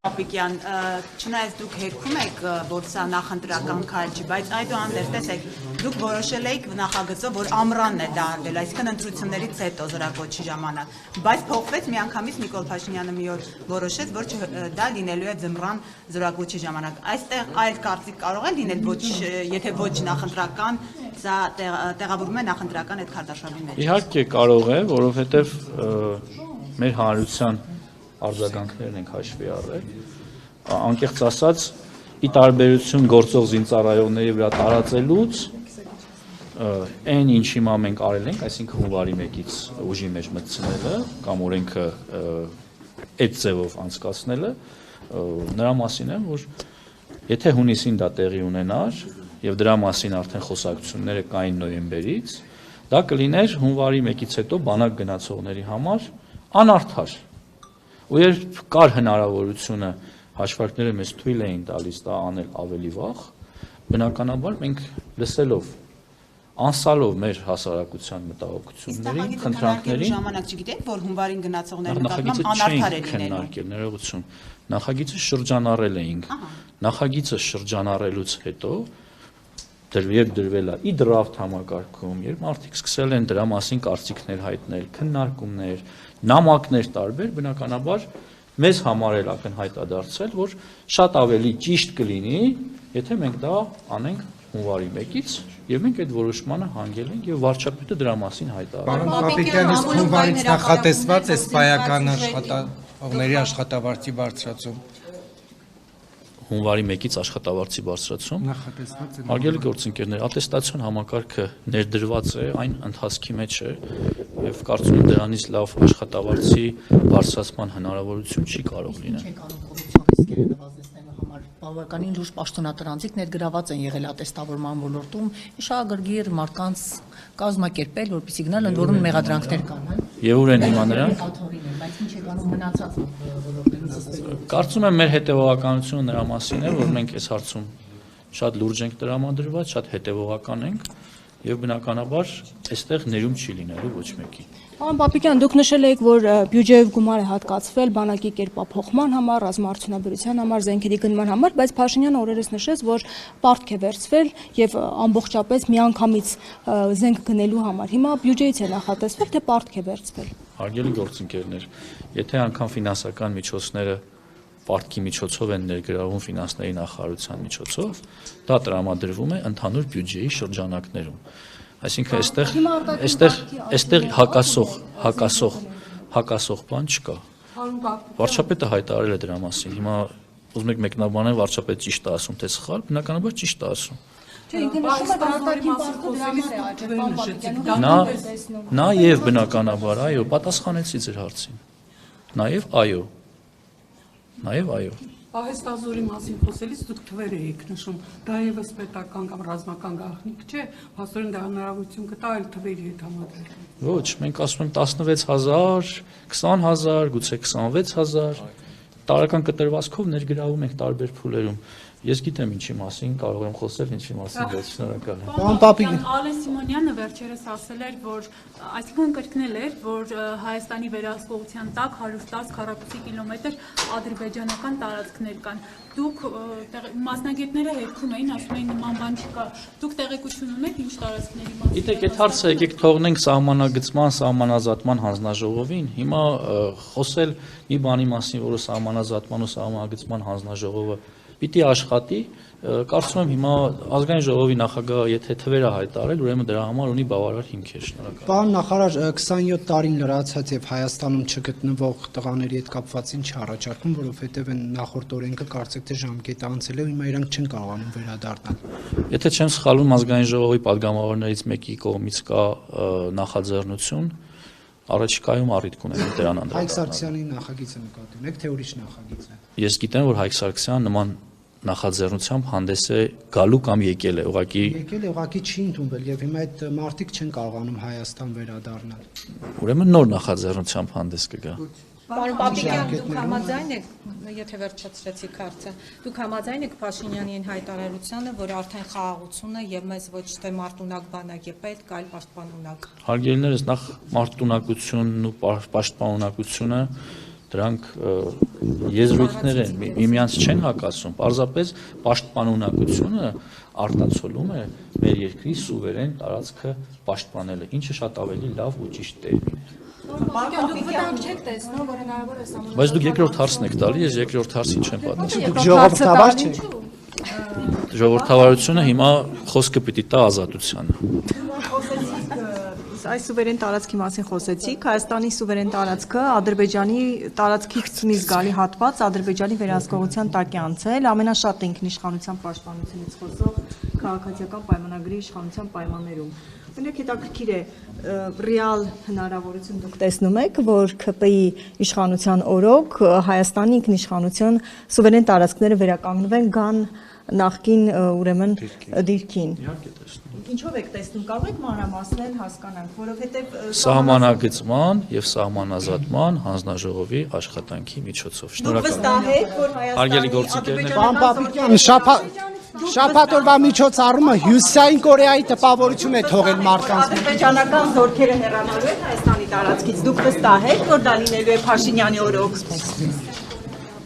Պապիկյան, չնայած դուք հերքում եք, որ սա նախընտրական քայլ չի, բայց այդուհանդերձ տեսեք, դուք որոշել եք նախագծով, որ ամռանն է դա արվել, այսինքն ընտրություններից հետո զորակոչի ժամանակ, բայց փոխվեց միանգամից Նիկոլ Փաշինյանը մի օր որոշեց, որ դա լինելու է ձմռան զորակոչի ժամանակ։ Այստեղ այլ կարծիք կարող է լինել, եթե ոչ նախընտրական, սա տեղավորվում է նախընտրական այդ քարտաշավի մեջ։ Իհարկե կարող է, որովհետև մեր հանրության արձագանքներն ենք հաշվի առել, անկեղծ ասած, ի տարբերություն գործող զինծառայողների վրա տարածելուց, այն ինչ հիմա մենք արել ենք, այսինքն հունվարի 1-ից ուժի մեջ մտցնելը կամ օրենքը այդ ձևով անցկացնելը, նրա մասին է, որ եթե հունիսին դա տեղի ունենար եւ դրա մասին արդեն խոսակցությունները կային նոյեմբերից, դա կլիներ հունվարի 1-ից հետո բանակ գնացողների համար անարդար։ Ու երբ կար հնարավորությունը հաշվարկները մեզ թույլ էին տալիս դա անել ավելի վաղ, բնականաբար մենք լսելով, անսալով մեր հասարակության մտահոգություններին, խնդրանքներին, ժամանակ չգիտեք, որ հունվարին գնացողների նկատմամբ անարդար է լինելու։ Ներողություն, նախագիծը շրջանառել էինք։ Նախագիծը շրջանառելուց հետո երբ դրվել է ի դրաֆտ համակարգում, երբ մարդիկ սկսել են դրա մասին կարծիքներ հայտնել, քննարկումներ, նամակներ տարբեր, բնականաբար մեզ համար էլ ակնհայտ է դարձել, որ շատ ավելի ճիշտ կլինի, եթե մենք դա անենք հունվարի 1-ից, եւ մենք այդ որոշմանը հանգել ենք եւ վարչապետը դրա մասին հայտարարել։ Պարոն Պապիկյան, իսկ հունվարից նախատեսված է սպայական աշխատողների աշխատավարձի բարձրացում։ Հունվարի 1-ից աշխատավարձի բարձրացում։ Հարգելի գործընկերներ, ատեստացիոն համակարգը ներդրված է, այն ընթացքի մեջ է եւ կարծում եմ դրանից լավ աշխատավարձի բարձրացման հնարավորություն չի կարող լինել։ Բավականին լուրջ պաշտոնատրանցիկ ներգրաված են եղել ատեստավորման ոլորտում, իշահագրգիռ մարդկանց կազմակերպել, որպեսզի գնալ ընդ որում մեղադրանքներ կան։ Եվ ուր են հիմա նրանք։ Բայց ինչ է կանում մնացած ոլորտներում։ Կարծում եմ մեր հետևողականությունը նրա մասին է, որ մենք այս հարցում շատ լուրջ ենք տրամադրված, շատ հետևողական ենք եւ բնականաբար այստեղ ներում չի լինելու ոչ մեկի։ Պարոն Պապիկյան, դուք նշել եք, որ բյուջեով գումար է հատկացվել բանակի կերպափոխման համար, ռազմաարդյունաբերության համար, զենքերի գնման համար, բայց Փաշինյանը օրերս նշեց, որ պարտք է վերցվել եւ ամբողջապես միանգամից զենք գնելու համար։ Հիմա բյուջեից է նախատեսվել, թե պարտք է վերցվել։ Հարգելի գործընկերներ, եթե անգամ ֆինանսական միջոցները պարտքի միջոցով են ներգրավում ֆինանսների նախարարության միջոցով, դա տրամադրվում է ընդհանուր բյուջեի շրջանակներում։ Այսինքն այստեղ հակասող բան չկա։ Վարչապետը հայտարարել է դրա մասին։ Հիմա ուզում եք մեկնաբանել վարչապետը ճիշտ է ասում, թե սխալ, բնականաբար ճիշտ է ասում։ Նա եւ բնականաբար, այո, պատասխանեցի ձեր հարցին։ Նաեւ այո։ Պահեստազորի մասին խոսելիս դուք թվեր եք նշում, դա եւս պետական կամ ռազմական գաղտնիք չէ, փաստորեն դա հնարավորություն կտա այլ թվերի հետ համադրել։ Ոչ, մենք ասում ենք 16,000, 20,000, գուցե 26,000 տարական կտրվածքով ներգրավում ենք տարբեր փուլերում։ Ես գիտեմ ինչի մասին, կարող եմ խոսել ինչի մասին, բայց շնորհակալ եմ։ Պարոն Պապիկյան, Ալեն Սիմոնյանը վերջերս ասել էր, որ այսինքն կրկնել էր, որ Հայաստանի վերահսկողության տակ 110 քառակուսի կիլոմետր ադրբեջանական տարածքներ կան։ Դուք մասնագետները հերքում էին, ասում էին նման բան չկա։ Դուք տեղեկություն ունեք ինչ տարածքների մասին։ Գիտեք, այդ հարցը եկեք թողնենք սահմանագծման, սահմանազատման հանձնաժողովին։ Հիմա խոսել մի բանի մասին, որը սահմանազատման ու սահմանագծման հանձնաժողովը պիտի աշխատի, կարծում եմ հիմա ազգային ժողովի նախագահը եթե թվերը հայտարարել, ուրեմն դրա համար ունի բավարար հիմքեր, շնորհակալ։ Պարոն նախարար, 27 տարին լրացած եւ Հայաստանում չգտնվող տղաների հետ կապված ինչ առաջարկում, որովհետեւ այն նախորդ օրենքը կարծեք թե ժամկետը անցել է, հիմա իրանք չեն կարողանում վերադառնալ։ Եթե չեմ սխալվում, ազգային ժողովի падգամավորներից մեկի կողմից կա նախաձեռնություն, առաջիկայում առիթ կունենա դրան անդրադառնալ։ Հայկ Սարգսյանի նախագիծը նկատի ունեք, թե ուրիշ նախագիծ է։ Ես գիտեմ, որ Հայկ Սարգսյանը նման նախաձեռնությամբ հանդես է գալու կամ եկել է, ուղղակի չի ընդունվել եւ հիմա այդ մարտիկ չեն կարողանում Հայաստան վերադառնալ։ Ուրեմն նոր նախաձեռնությամբ հանդես կգա։ Պարոն Պապիկյան, դուք համաձայն եք, եթե վերջացրեցիք հարցը, դուք համաձայն եք Փաշինյանի այն հայտարարությանը, որ արդեն խաղաղությունը եւ մեզ ոչ թե մարտունակ բանակ է պետք, այլ պաշտպանունակ։ Հարգելիներս, նախ մարտունակությունն ու պաշտպանունակությունը դրանք եզրույթներ են, միմյանց չեն հակասում, պարզապես պաշտպանունակությունը արտացոլում է մեր երկրի սուվերեն տարածքը պաշտպանելը, ինչը շատ ավելի լավ ու ճիշտ տերմին է։ Դուք վտանգ չեք տեսնում, որ հնարավոր է սահմանափակ։ Բայց դուք երկրորդ հարցն եք տալի, ես երկրորդ հարցին չեմ պատասխանում։ Դուք ժողովրդավար չեք։ Ժողովրդավարությունը հիմա խոսքը պիտի տա ազատությանը։ Այս սուվերեն տարածքի մասին խոսեցիք, Հայաստանի սուվերեն տարածքը Ադրբեջանի տարածքից ցունի զգալի հատված Ադրբեջանի վերահսկողության տակ է անցել, ամենաշատ ինքնիշխանության պաշտպանությունից խոսող քաղաքացիական պայմանագրի իշխանության պայմաններում։ Օրինակ հետաքրքիր է, ռեալ հնարավորություն դուք տեսնում եք, որ ՔՊ-ի իշխանության օրոք Հայաստանի ինքնիշխանության սուվերեն տարածքները վերականգնվեն գան նախկին ուրեմն դիրքին։ Ինչով եք տեսնում, կարող եք մանրամասնել հասկանանք, որովհետև Սահմանագծման եւ սահմանազատման հանձնաժողովի աշխատանքի միջոցով։ դուք վստահ եք, որ Հարգելի Հայաստանի գործընկերներ, Պարոն Պապիկյան, շաբաթ օրվա միջոցառումը Հյուսիսային Կորեայի տպավորություն է թողել մարդկանց։ ադրբեջանական զորքերը հեռանալու են Հայաստանի տարածքից, դուք վստահ եք, որ դա լինելու է Փաշինյանի օրոք։